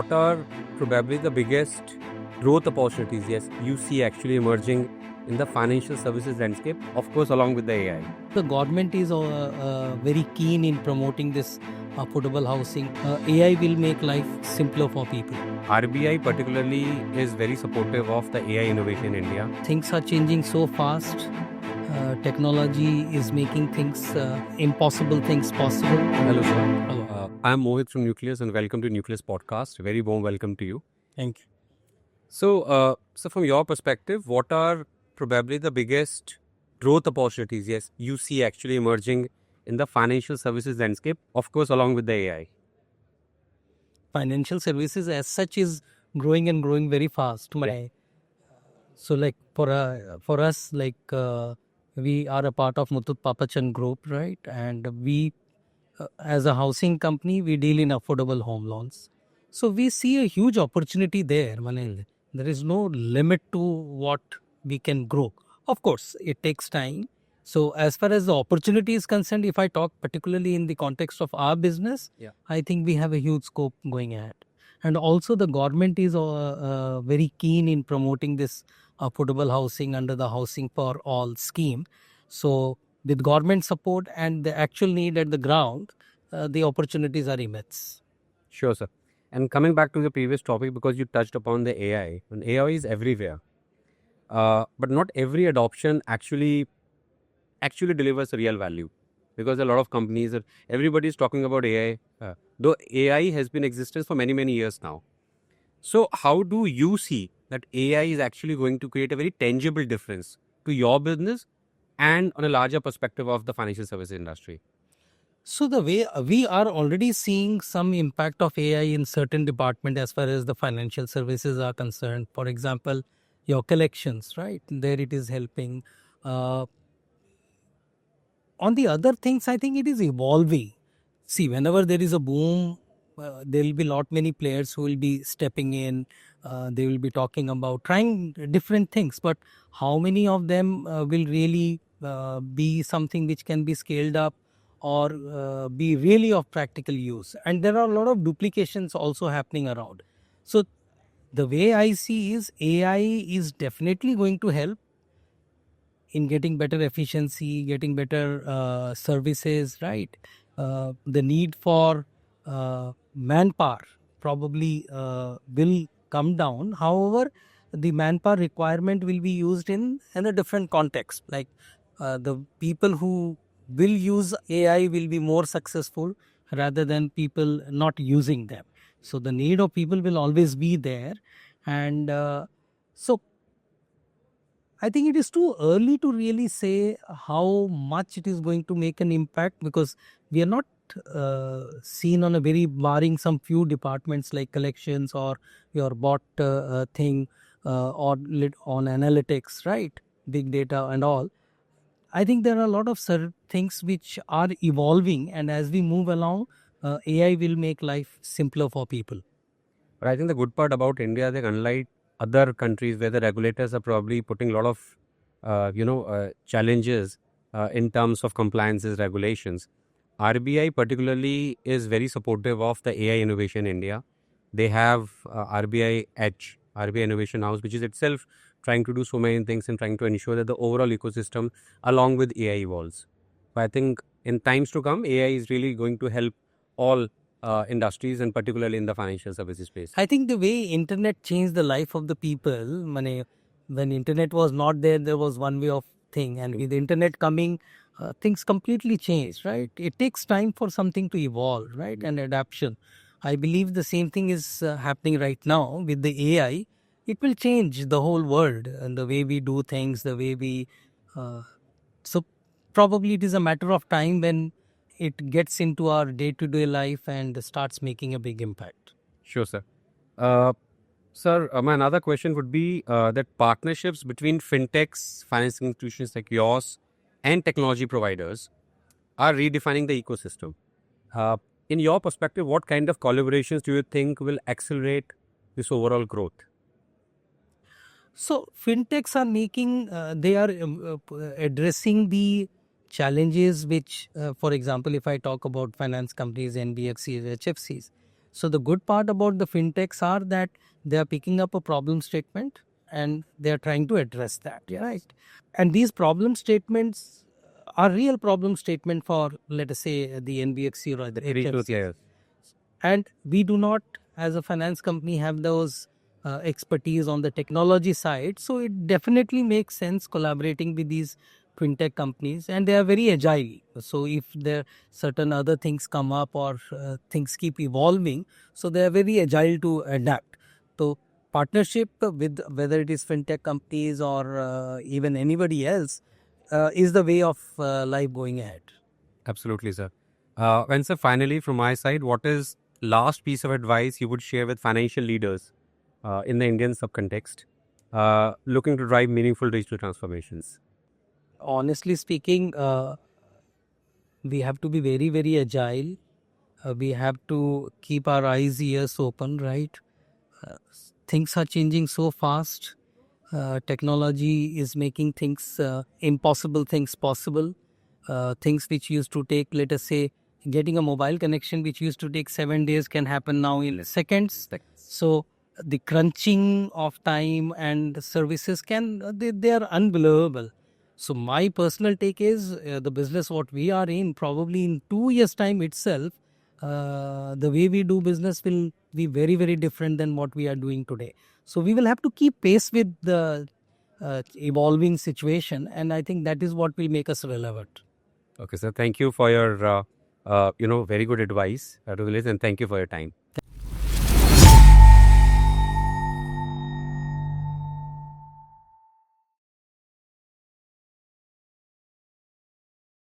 what are probably the biggest growth opportunities, yes, you see actually emerging in the financial services landscape, of course, along with the AI? The government is very keen in promoting this affordable housing. AI will make life simpler for people. RBI particularly is very supportive of the AI innovation in India. Things are changing so fast. Technology is making things, impossible things possible. Hello, sir. Hello. I'm Mohit from Nucleus and welcome to Nucleus Podcast. Very warm welcome to you. Thank you. So from your perspective, what are probably the biggest growth opportunities, yes, you see actually emerging in the financial services landscape, of course, along with the AI? Financial services as such is growing and growing very fast. So like for us, like we are a part of Muthoot Papachand Group, right? And we, as a housing company, we deal in affordable home loans. So we see a huge opportunity there. There is no limit to what we can grow. Of course, it takes time. So as far as the opportunity is concerned, if I talk particularly in the context of our business, I think we have a huge scope going ahead. And also the government is very keen in promoting this affordable housing under the Housing for All scheme. So with government support and the actual need at the ground, the opportunities are immense. Sure, sir. And coming back to the previous topic, because you touched upon the AI, and AI is everywhere. But not every adoption actually delivers a real value, because a lot of companies, everybody is talking about AI, though AI has been in existence for many years now. So how do you see that AI is actually going to create a very tangible difference to your business and on a larger perspective of the financial services industry? So the way we are already seeing some impact of AI in certain department as far as the financial services are concerned. For example, your collections, right? There it is helping. On the other things, I think it is evolving. See, whenever there is a boom, there will be many players who will be stepping in. They will be talking about trying different things, but how many of them will really be something which can be scaled up or be really of practical use? And there are a lot of duplications also happening around. So the way I see is AI is definitely going to help in getting better efficiency, getting better services, right? The need for manpower probably will come down. However, the manpower requirement will be used in a different context. Like the people who will use AI will be more successful rather than people not using them. So the need of people will always be there. And so I think it is too early to really say how much it is going to make an impact, because we are not seen on a very, barring some few departments like collections or your bot thing or on analytics, right? Big data and all. I think there are a lot of things which are evolving, and as we move along, AI will make life simpler for people. But I think the good part about India is that unlike other countries where the regulators are probably putting a lot of challenges in terms of compliances, regulations, RBI particularly is very supportive of the AI innovation in India. They have RBI Edge, RBI Innovation House, which is itself trying to do so many things and trying to ensure that the overall ecosystem along with AI evolves. So I think in times to come, AI is really going to help all industries and particularly in the financial services space. I think the way internet changed the life of the people, when internet was not there, there was one way of thing, and with the internet coming, things completely changed, right? It takes time for something to evolve, right? And adaptation. I believe the same thing is happening right now with the AI. It will change the whole world and the way we do things, the way we. So probably it is a matter of time when it gets into our day-to-day life and starts making a big impact. Sure, sir. Sir, my another question would be that partnerships between fintechs, financing institutions like yours, and technology providers are redefining the ecosystem. In your perspective, what kind of collaborations do you think will accelerate this overall growth? So fintechs are making, they are addressing the challenges which, for example, if I talk about finance companies, NBFCs, HFCs. So the good part about the fintechs are that they are picking up a problem statement and they are trying to address that, right? And these problem statements are real problem statement for, let us say, the NBFC or the Retail HFC. players. And we do not, as a finance company, have those expertise on the technology side. So it definitely makes sense collaborating with these fintech companies, and they are very agile. So if there certain other things come up or things keep evolving, so they are very agile to adapt. So partnership with whether it is fintech companies or even anybody else is the way of life going ahead. Absolutely, sir. And sir, finally, from my side, what is last piece of advice you would share with financial leaders in the Indian subcontext looking to drive meaningful digital transformations? Honestly speaking, we have to be very, very agile. We have to keep our eyes, ears open, right? Things are changing so fast. Technology is making things, impossible things possible. Things which used to take, let us say, getting a mobile connection which used to take 7 days can happen now in seconds. So the crunching of time and services they are unbelievable. So my personal take is the business what we are in, probably in 2 years time itself, the way we do business will be very, very different than what we are doing today. So we will have to keep pace with the evolving situation, and I think that is what will make us relevant. Okay, sir. Thank you for your very good advice, and thank you for your time.